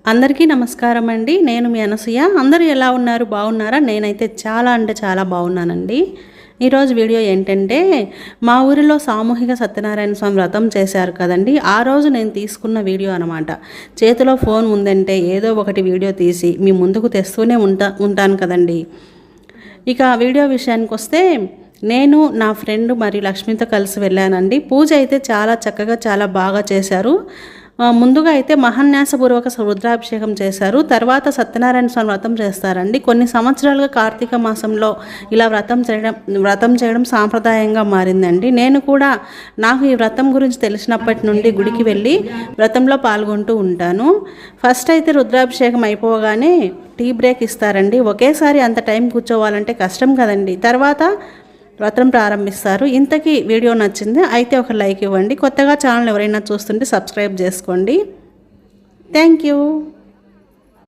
అందరికీ నమస్కారం అండి. నేను మీ అనసూయ. అందరూ ఎలా ఉన్నారు? బాగున్నారా? నేనైతే చాలా అంటే చాలా బాగున్నానండి. ఈరోజు వీడియో ఏంటంటే, మా ఊరిలో సామూహిక సత్యనారాయణ స్వామి వ్రతం చేశారు కదండి. ఆ రోజు నేను తీసుకున్న వీడియో అనమాట. చేతిలో ఫోన్ ఉందంటే ఏదో ఒకటి వీడియో తీసి మీ ముందుకు తెస్తూనే ఉంటాను కదండి. ఇక వీడియో విషయానికి వస్తే, నేను నా ఫ్రెండ్ మరియు లక్ష్మితో కలిసి వెళ్ళానండి. పూజ అయితే చాలా చక్కగా చాలా బాగా చేశారు. ముందుగా అయితే మహాన్యాసపూర్వక రుద్రాభిషేకం చేశారు. తర్వాత సత్యనారాయణ స్వామి వ్రతం చేస్తారండి. కొన్ని సంవత్సరాలుగా కార్తీక మాసంలో ఇలా వ్రతం చేయడం సాంప్రదాయంగా మారిందండి. నేను కూడా నాకు ఈ వ్రతం గురించి తెలిసినప్పటి నుండి గుడికి వెళ్ళి వ్రతంలో పాల్గొంటూ ఉంటాను. ఫస్ట్ అయితే రుద్రాభిషేకం అయిపోగానే టీ బ్రేక్ ఇస్తారండి. ఒకేసారి అంత టైం కూర్చోవాలంటే కష్టం కదండి. తర్వాత వ్రతం ప్రారంభిస్తారు. ఇంతకీ వీడియో నచ్చింది అయితే ఒక లైక్ ఇవ్వండి. కొత్తగా ఛానల్ ఎవరైనా చూస్తుంటే సబ్స్క్రైబ్ చేసుకోండి. Thank you.